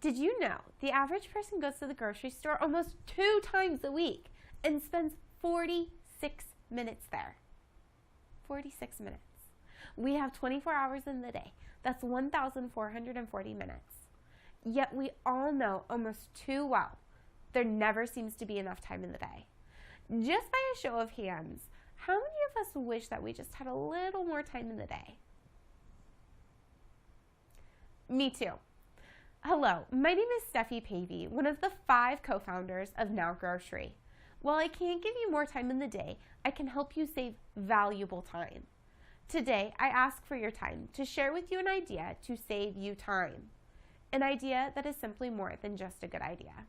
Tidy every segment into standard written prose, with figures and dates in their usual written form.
Did you know the average person goes to the grocery store almost 2 times a week and spends 46 minutes there? 46 minutes. We have 24 hours in the day. That's 1,440 minutes. Yet we all know almost too well there never seems to be enough time in the day. Just by a show of hands, how many of us wish that we just had a little more time in the day? Me too. Hello, my name is Steffi Pavey, one of the 5 co-founders of Now Grocery. While I can't give you more time in the day, I can help you save valuable time. Today, I ask for your time to share with you an idea to save you time. An idea that is simply more than just a good idea.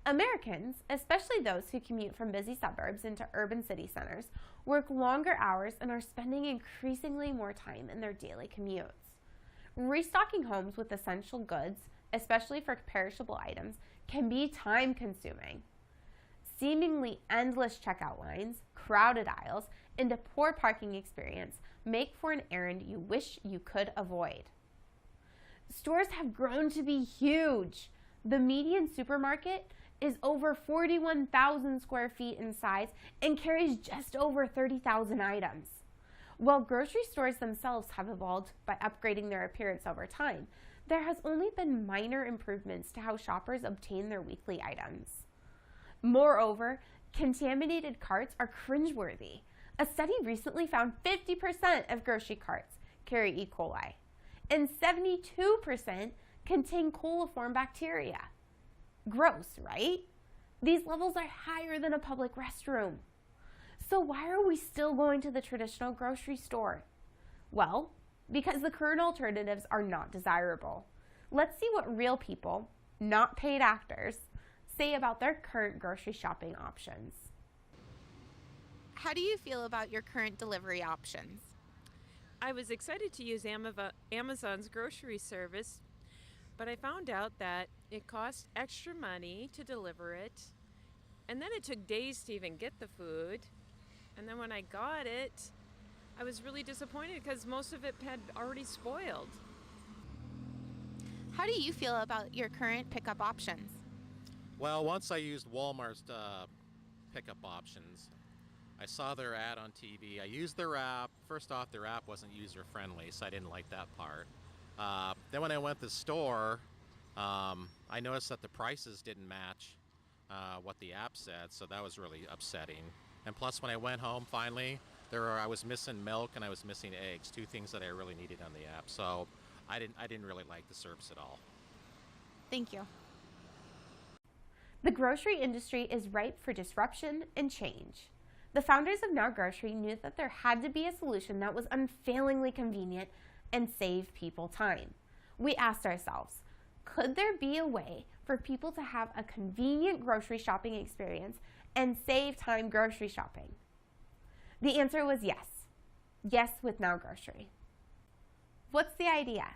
Americans, especially those who commute from busy suburbs into urban city centers, work longer hours and are spending increasingly more time in their daily commutes. Restocking homes with essential goods, especially for perishable items, can be time-consuming. Seemingly endless checkout lines, crowded aisles, and a poor parking experience make for an errand you wish you could avoid. Stores have grown to be huge. The median supermarket is over 41,000 square feet in size and carries just over 30,000 items. While grocery stores themselves have evolved by upgrading their appearance over time, there has only been minor improvements to how shoppers obtain their weekly items. Moreover, contaminated carts are cringeworthy. A study recently found 50% of grocery carts carry E. coli, and 72% contain coliform bacteria. Gross, right? These levels are higher than a public restroom. So why are we still going to the traditional grocery store? Well, because the current alternatives are not desirable. Let's see what real people, not paid actors, say about their current grocery shopping options. How do you feel about your current delivery options? I was excited to use Amazon's grocery service, but I found out that it cost extra money to deliver it, and then it took days to even get the food, and then when I got it, I was really disappointed because most of it had already spoiled. How do you feel about your current pickup options? Well, once I used Walmart's pickup options. I saw their ad on TV. I used their app. First off, their app wasn't user-friendly, so I didn't like that part. Then when I went to the store, I noticed that the prices didn't match what the app said, so that was really upsetting. And plus, when I went home finally, I was missing milk and I was missing eggs, 2 things that I really needed on the app. So I didn't really like the service at all. Thank you. The grocery industry is ripe for disruption and change. The founders of Now Grocery knew that there had to be a solution that was unfailingly convenient and saved people time. We asked ourselves, could there be a way for people to have a convenient grocery shopping experience and save time grocery shopping? The answer was yes. Yes, with Now Grocery. What's the idea?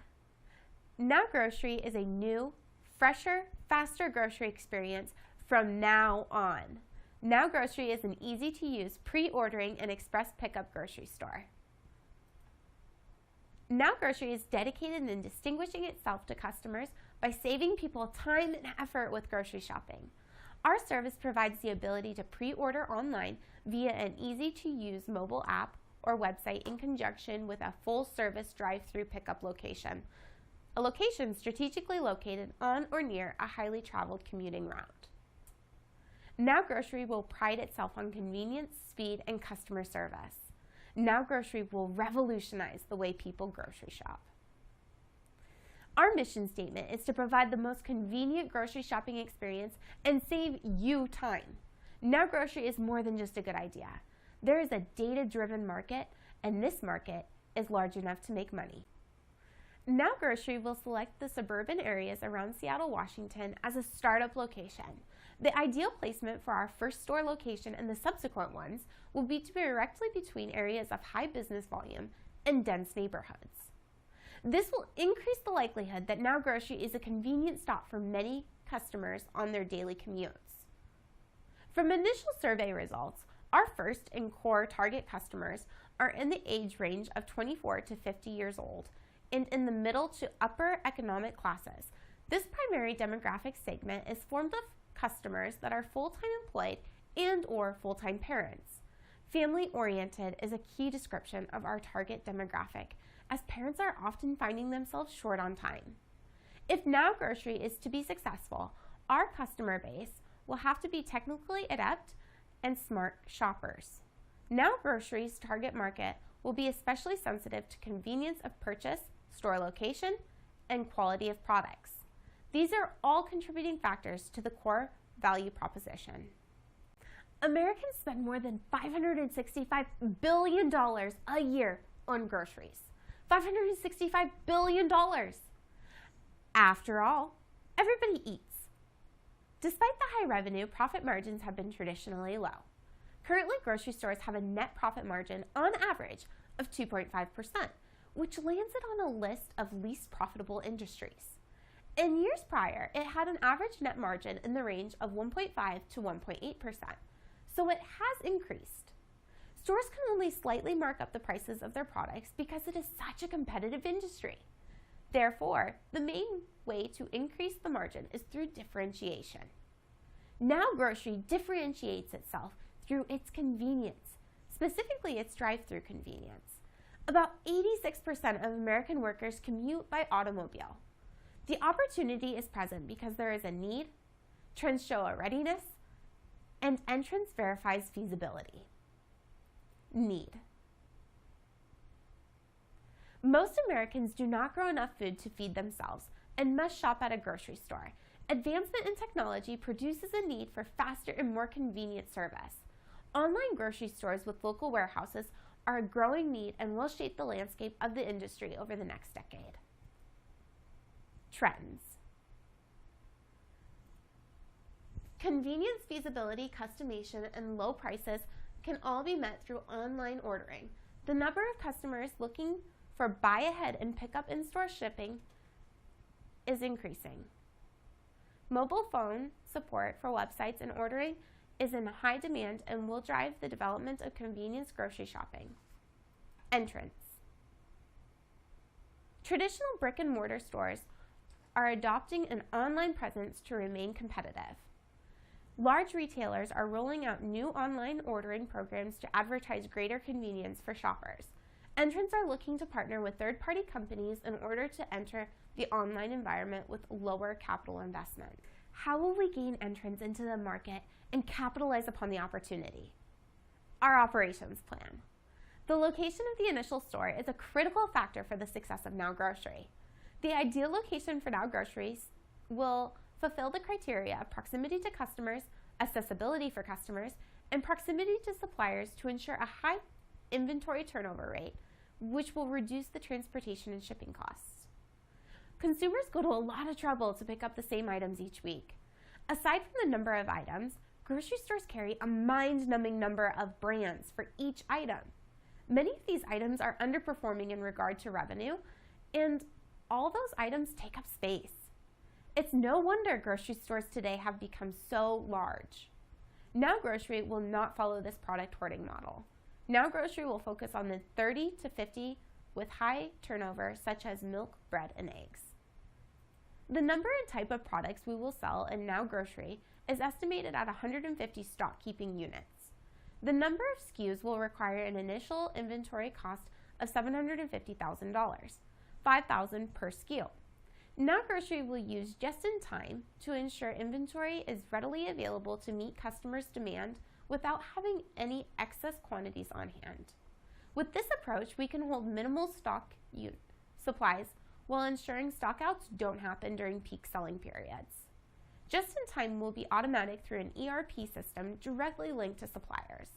Now Grocery is a new, fresher, faster grocery experience from now on. Now Grocery is an easy-to-use pre-ordering and express pickup grocery store. Now Grocery is dedicated in distinguishing itself to customers by saving people time and effort with grocery shopping. Our service provides the ability to pre-order online via an easy-to-use mobile app or website in conjunction with a full-service drive-through pickup location, a location strategically located on or near a highly traveled commuting route. Now Grocery will pride itself on convenience, speed, and customer service. Now Grocery will revolutionize the way people grocery shop. Our mission statement is to provide the most convenient grocery shopping experience and save you time. Now Grocery is more than just a good idea. There is a data-driven market, and this market is large enough to make money. Now Grocery will select the suburban areas around Seattle, Washington as a startup location. The ideal placement for our first store location and the subsequent ones will be to be directly between areas of high business volume and dense neighborhoods. This will increase the likelihood that Now Grocery is a convenient stop for many customers on their daily commutes. From initial survey results, our first and core target customers are in the age range of 24 to 50 years old and in the middle to upper economic classes, This primary demographic segment is formed of customers that are full-time employed and or full-time parents. Family-oriented is a key description of our target demographic, as parents are often finding themselves short on time. If Now Grocery is to be successful, our customer base will have to be technically adept and smart shoppers. Now Grocery's target market will be especially sensitive to convenience of purchase, store location, and quality of products. These are all contributing factors to the core value proposition. Americans spend more than $565 billion a year on groceries. $565 billion. After all, everybody eats. Despite the high revenue, profit margins have been traditionally low. Currently, grocery stores have a net profit margin on average of 2.5%, which lands it on a list of least profitable industries. In years prior, it had an average net margin in the range of 1.5 to 1.8%, so it has increased. Stores can only slightly mark up the prices of their products because it is such a competitive industry. Therefore, the main way to increase the margin is through differentiation. Now Grocery differentiates itself through its convenience, specifically its drive-through convenience. About 86% of American workers commute by automobile. The opportunity is present because there is a need, trends show a readiness, and entrance verifies feasibility. Need. Most Americans do not grow enough food to feed themselves and must shop at a grocery store. Advancement in technology produces a need for faster and more convenient service. Online grocery stores with local warehouses are a growing need and will shape the landscape of the industry over the next decade. Trends. Convenience, feasibility, customization, and low prices can all be met through online ordering. The number of customers looking for buy ahead and pick up in-store shipping is increasing. Mobile phone support for websites and ordering is in high demand and will drive the development of convenience grocery shopping. Entrance. Traditional brick and mortar stores are adopting an online presence to remain competitive. Large retailers are rolling out new online ordering programs to advertise greater convenience for shoppers. Entrants are looking to partner with third-party companies in order to enter the online environment with lower capital investment. How will we gain entrants into the market and capitalize upon the opportunity? Our operations plan. The location of the initial store is a critical factor for the success of Now Grocery. The ideal location for Now Groceries will fulfill the criteria of proximity to customers, accessibility for customers, and proximity to suppliers to ensure a high inventory turnover rate, which will reduce the transportation and shipping costs. Consumers go to a lot of trouble to pick up the same items each week. Aside from the number of items, grocery stores carry a mind-numbing number of brands for each item. Many of these items are underperforming in regard to revenue, and all those items take up space. It's no wonder grocery stores today have become so large. Now Grocery will not follow this product hoarding model. Now Grocery will focus on the 30 to 50 with high turnover, such as milk, bread, and eggs. The number and type of products we will sell in Now Grocery is estimated at 150 stock keeping units. The number of SKUs will require an initial inventory cost of $750,000, $5,000 per SKU. Now Grocery will use just-in-time to ensure inventory is readily available to meet customers' demand without having any excess quantities on hand. With this approach, we can hold minimal stock supplies while ensuring stockouts don't happen during peak selling periods. Just-in-time will be automatic through an ERP system directly linked to suppliers.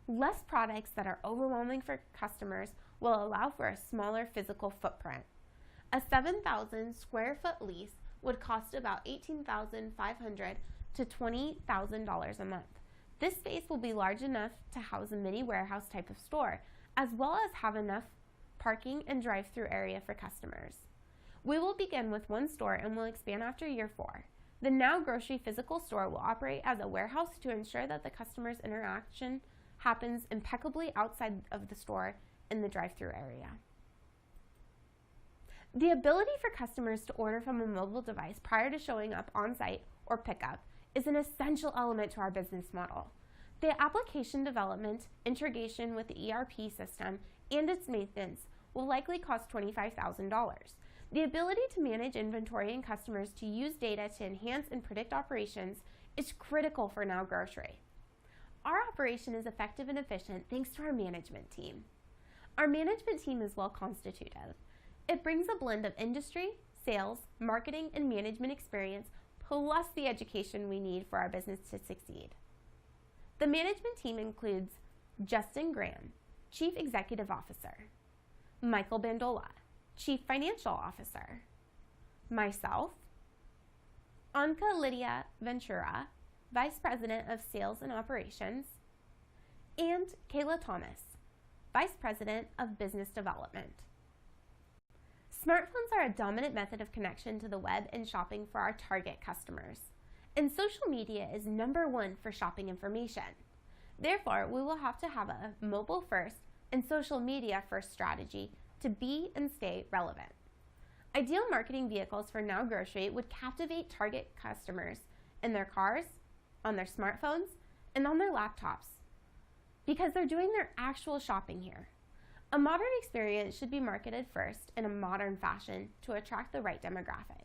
Less products that are overwhelming for customers will allow for a smaller physical footprint. A 7,000 square foot lease would cost about $18,500 to $20,000 a month. This space will be large enough to house a mini warehouse type of store, as well as have enough parking and drive-through area for customers. We will begin with one store and will expand after year 4. The Now Grocery physical store will operate as a warehouse to ensure that the customer's interaction happens impeccably outside of the store in the drive-through area. The ability for customers to order from a mobile device prior to showing up on site or pickup is an essential element to our business model. The application development, integration with the ERP system, and its maintenance will likely cost $25,000. The ability to manage inventory and customers to use data to enhance and predict operations is critical for Now Grocery. Our operation is effective and efficient thanks to our management team. Our management team is well constituted. It brings a blend of industry, sales, marketing, and management experience, plus the education we need for our business to succeed. The management team includes Justin Graham, Chief Executive Officer, Michael Bandola, Chief Financial Officer, myself, Anka Lydia Ventura, Vice President of Sales and Operations, and Kayla Thomas, Vice President of Business Development. Smartphones are a dominant method of connection to the web and shopping for our target customers, and social media is number one for shopping information. Therefore, we will have to have a mobile-first and social media-first strategy to be and stay relevant. Ideal marketing vehicles for Now Grocery would captivate target customers in their cars, on their smartphones, and on their laptops, because they're doing their actual shopping here. A modern experience should be marketed first in a modern fashion to attract the right demographic.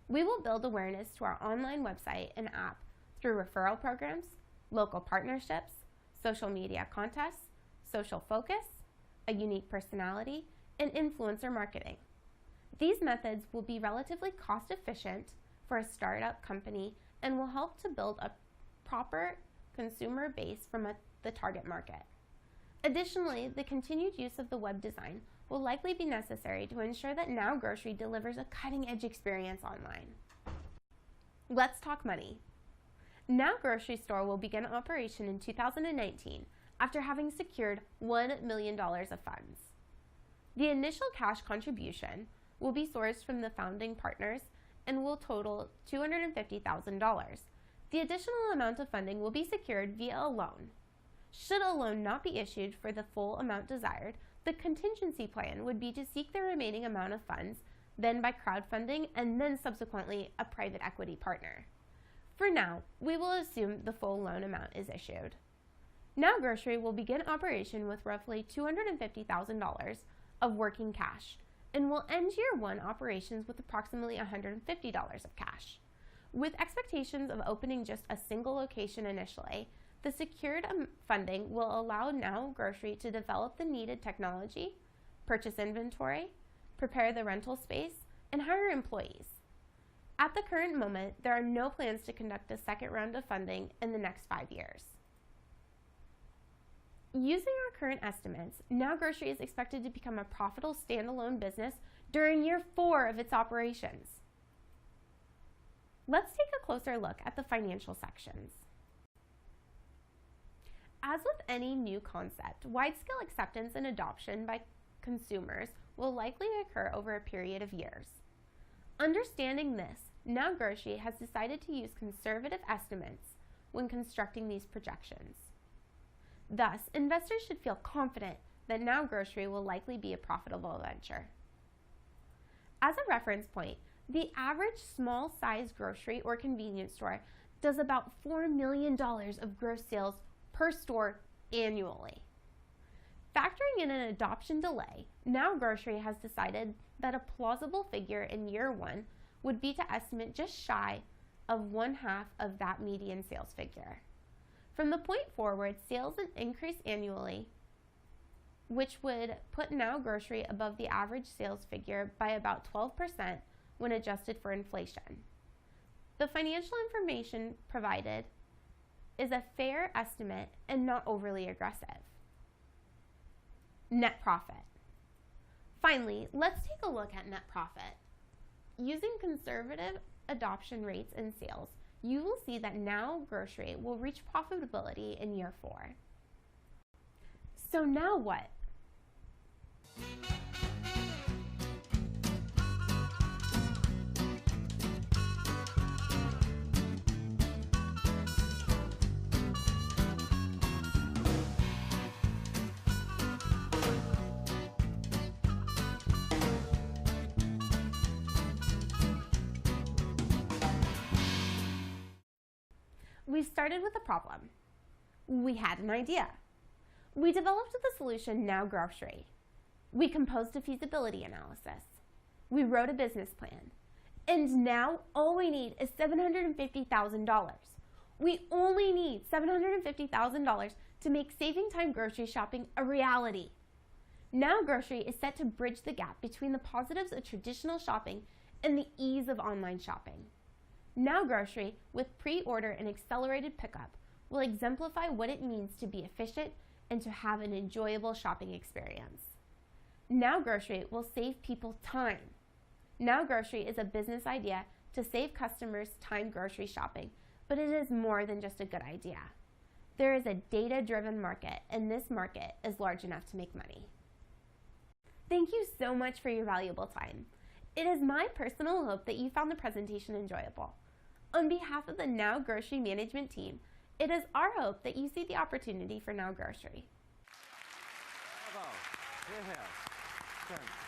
We will build awareness to our online website and app through referral programs, local partnerships, social media contests, social focus, a unique personality, and influencer marketing. These methods will be relatively cost efficient for a startup company and will help to build a proper consumer base from the target market. Additionally, the continued use of the web design will likely be necessary to ensure that Now Grocery delivers a cutting-edge experience online. Let's talk money. Now Grocery Store will begin operation in 2019 after having secured $1 million of funds. The initial cash contribution will be sourced from the founding partners and will total $250,000. The additional amount of funding will be secured via a loan. Should a loan not be issued for the full amount desired, the contingency plan would be to seek the remaining amount of funds, then by crowdfunding, and then subsequently a private equity partner. For now, we will assume the full loan amount is issued. Now Grocery will begin operation with roughly $250,000 of working cash and will end year one operations with approximately $150 of cash. With expectations of opening just a single location initially, the secured funding will allow Now Grocery to develop the needed technology, purchase inventory, prepare the rental space, and hire employees. At the current moment, there are no plans to conduct a second round of funding in the next 5 years. Using our current estimates, Now Grocery is expected to become a profitable standalone business during year 4 of its operations. Let's take a closer look at the financial sections. As with any new concept, wide-scale acceptance and adoption by consumers will likely occur over a period of years. Understanding this, Now Grocery has decided to use conservative estimates when constructing these projections. Thus, investors should feel confident that Now Grocery will likely be a profitable venture. As a reference point, the average small-sized grocery or convenience store does about $4 million of gross sales per store annually. Factoring in an adoption delay, Now Grocery has decided that a plausible figure in year 1 would be to estimate just shy of 1/2 of that median sales figure. From the point forward, sales would increase annually, which would put Now Grocery above the average sales figure by about 12% when adjusted for inflation. The financial information provided is a fair estimate and not overly aggressive. Net profit. Finally, let's take a look at net profit. Using conservative adoption rates and sales, you will see that Now Grocery will reach profitability in year 4. So now what? We started with a problem. We had an idea. We developed the solution Now Grocery. We composed a feasibility analysis. We wrote a business plan. And now all we need is $750,000. We only need $750,000 to make saving time grocery shopping a reality. Now Grocery is set to bridge the gap between the positives of traditional shopping and the ease of online shopping. Now Grocery, with pre-order and accelerated pickup, will exemplify what it means to be efficient and to have an enjoyable shopping experience. Now Grocery will save people time. Now Grocery is a business idea to save customers time grocery shopping, but it is more than just a good idea. There is a data-driven market, and this market is large enough to make money. Thank you so much for your valuable time. It is my personal hope that you found the presentation enjoyable. On behalf of the Now Grocery management team, it is our hope that you see the opportunity for Now Grocery. Bravo. Here. Turn.